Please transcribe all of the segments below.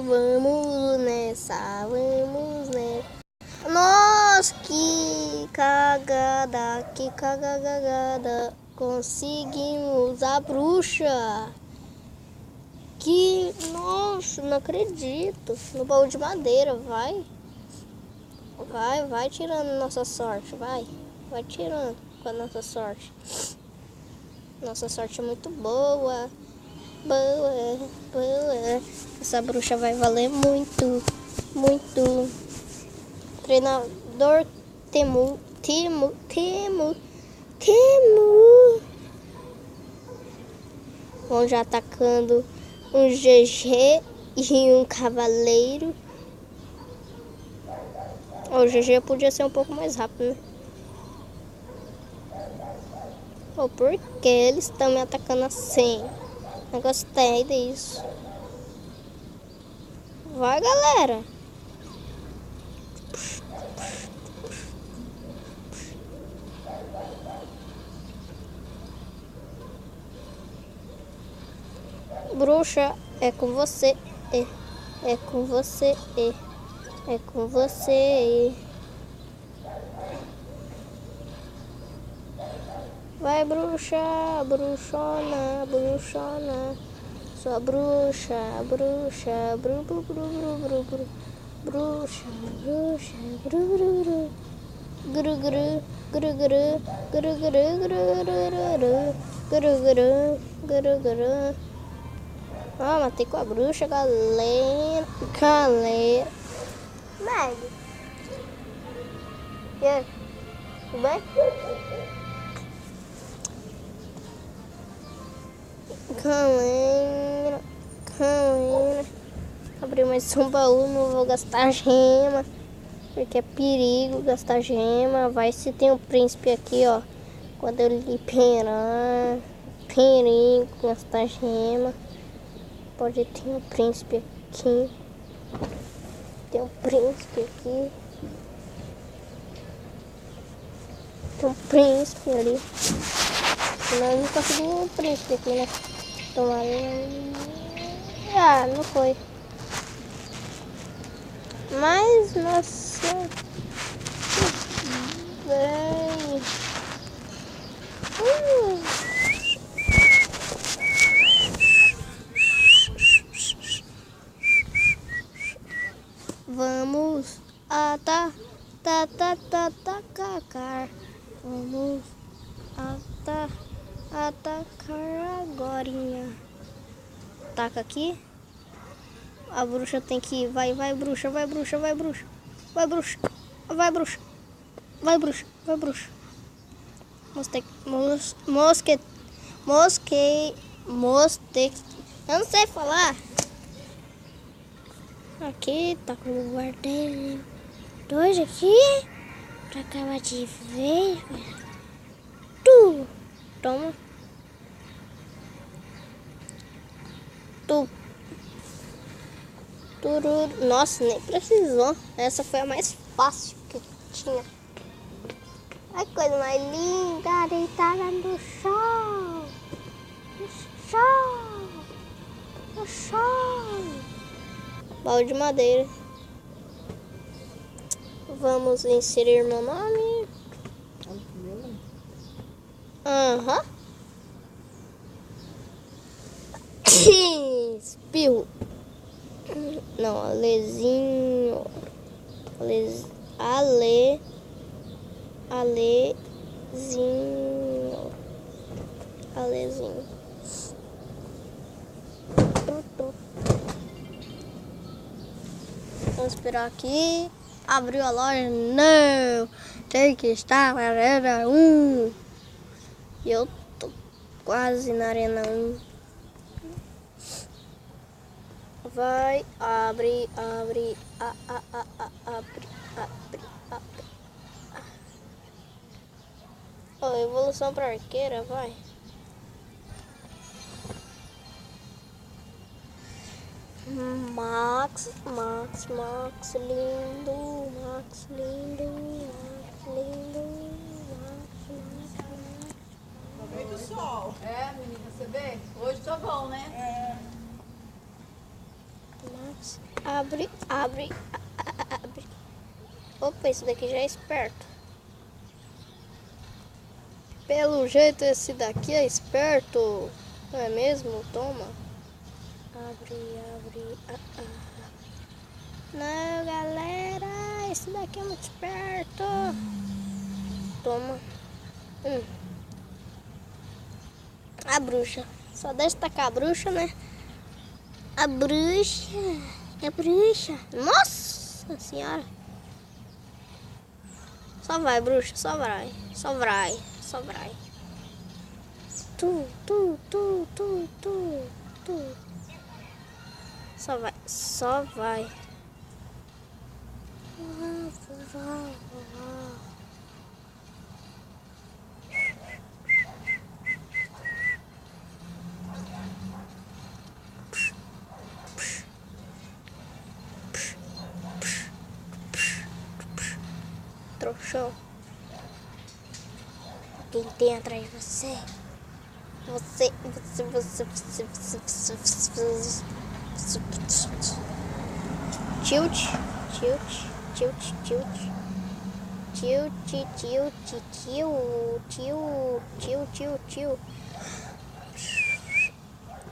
Vamos nessa, vamos nessa. Nossa, que cagada, que cagada. Conseguimos a bruxa. Que, nossa, não acredito. No baú de madeira, vai. Vai tirando nossa sorte, vai tirando com a nossa sorte. Nossa sorte é muito boa. Essa bruxa vai valer muito. Treinador Temu. Vão já atacando um GG e um cavaleiro. O GG podia ser um pouco mais rápido, né? Por que eles estão me atacando assim? Não gostei disso. Vai, galera. Bruxa, é com você. É com você. É com você. Vai, bruxa, bruxona. Sua bruxa, bruxa, Ah, matei com a bruxa, galera. Meg. E aí? Tudo bem? Galera. Abri mais um baú, não vou gastar gema. Porque é perigo gastar gema. Vai se tem um príncipe aqui, ó. Quando eu liberar. Perigo gastar gema. Pode ter um príncipe aqui. Tem um príncipe aqui. Tem um príncipe ali. Não, não consegui um príncipe aqui, né? Tomara. Ah, não foi. Mas, nossa. Bem. Vamos atacar. Vamos atacar agorinha. Taca aqui. A bruxa tem que ir. Vai, bruxa. Eu não sei falar. Aqui, tá com o guarda-reino. Dois aqui. Pra acabar de ver. Tu. Toma. Tu. Tururu. Nossa, nem precisou. Essa foi a mais fácil que tinha. Ai, coisa mais linda, deitada no chão. No chão. Baú de madeira. Vamos inserir meu nome. Aham. Espirro. Não, Alezinho. Alezinho. Vamos esperar aqui. Abriu a loja? Não! Tem que estar na arena 1. E eu tô quase na arena 1. Vai, abre. Oh, evolução pra arqueira, vai. Max lindo. Veio do sol. É, menina, você vê? Hoje tô bom, né? Max. Abre, abre, abre. Opa, esse daqui já é esperto. Pelo jeito esse daqui é esperto. Não é mesmo? Toma. Abre, abre. Não, galera. Esse daqui é muito esperto. Toma. A bruxa. Só deixa tacar a bruxa, né? A bruxa. É bruxa. Nossa senhora. Só vai, bruxa. Só vai. Só vai. Só vai. Tu. Só vai. Só vai. Trouxão. Quem tem atrás de você? Você. Tilt.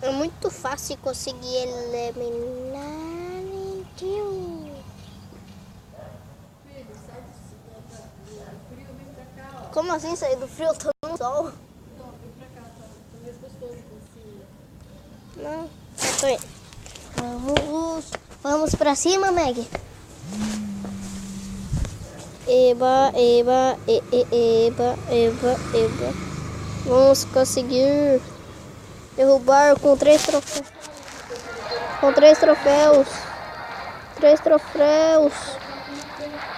É muito fácil conseguir eliminar. Como assim sair do frio? Eu tô no sol. Não, vem pra cá, tá? Tá mais gostoso assim. Não, eu tô indo. Vamos pra cima, Meg. Eba. Vamos conseguir derrubar com 3 troféus. Com 3 troféus. 3 troféus.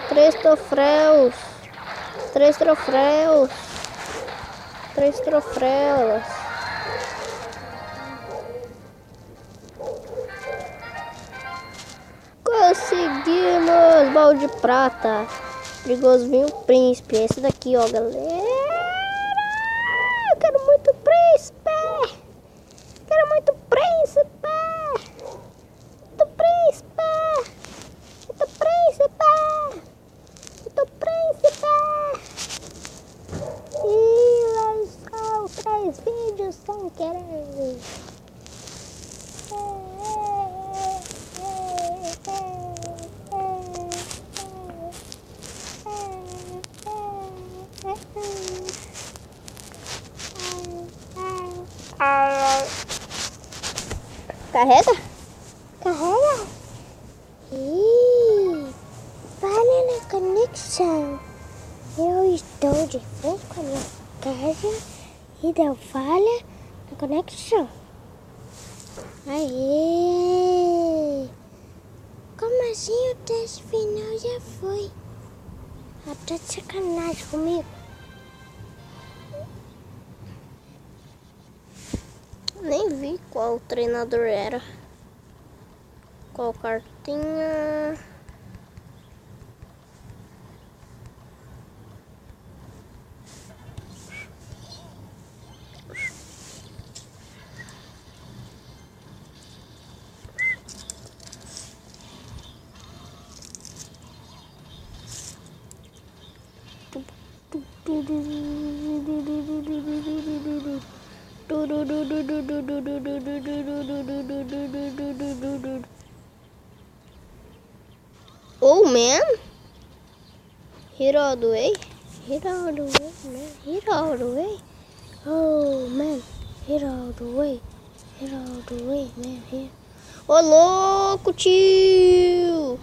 3 troféus. 3 troféus. 3 troféus. Conseguimos! Balde de prata. Perigoso vinho príncipe. Esse daqui, ó, galera. Eu quero muito príncipe. Quero muito príncipe. Muito príncipe. Muito príncipe. Muito príncipe. E lançou 3 vídeos sem querer. Carrega? Carrega? Falha na conexão. Eu estou de frente com a minha casa e deu falha na conexão. Aê! Como assim o teste final já foi? Tá de sacanagem comigo. Nem vi qual treinador era. Qual cartinha? Oh man, hit all the way, hit all the way, man, hit all the way. Oh man, hit all the way, hit all the way, man, hit. Ô louco, tio!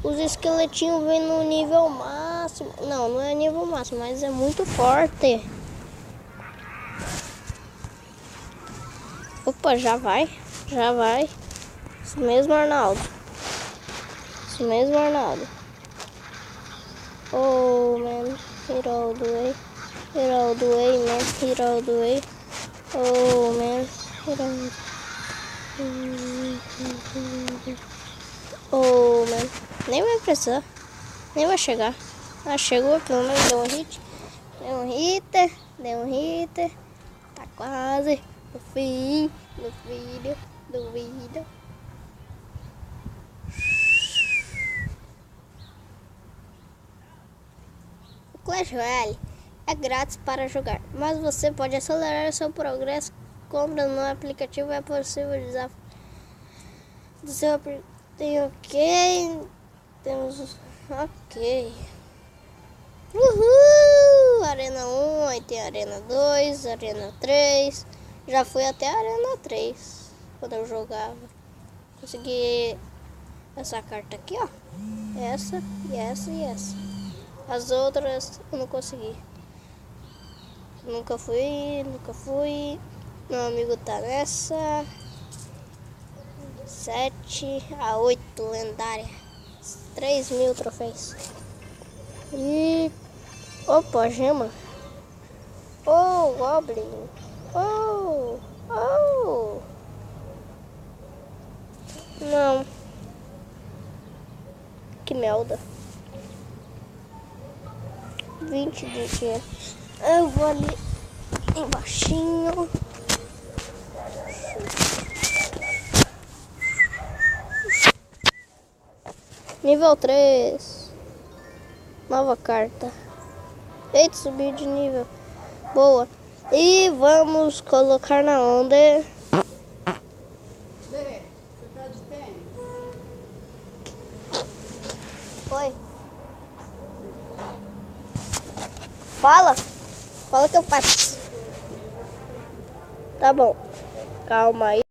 Os esqueletinhos vêm no nível máximo. Não, não é nível máximo, mas é muito forte. Opa, já vai, já vai. Isso mesmo, Arnaldo. Isso mesmo, Arnaldo. Oh, man, hit all the way. Hit all the way, man, hit all the way. Oh, man, hit all the way. Oh, man. Nem vai precisar. Nem vai chegar. Ah, chegou, pelo menos deu um hit. Deu um hit. Tá quase no fim do vídeo. Clash Royale é grátis para jogar, mas você pode acelerar seu progresso comprando no aplicativo. É possível desafio do seu aplicativo. Tem ok. Temos ok. Uhul! Arena 1, aí tem Arena 2, Arena 3. Já fui até a Arena 3 quando eu jogava. Consegui essa carta aqui, ó. Essa e essa e essa. As outras eu não consegui. Nunca fui. Meu amigo tá nessa. 7 a 8 lendária. 3.000 troféus. E... Opa, gema. Oh, Goblin. Oh. Não. Que merda. 20 de dinheiro. Eu vou ali embaixinho. Nível 3. Nova carta. Eita, subiu de nível. Boa. E vamos colocar na onda. Você tá de tênis? Oi. Fala que eu faço. Tá bom. Calma aí.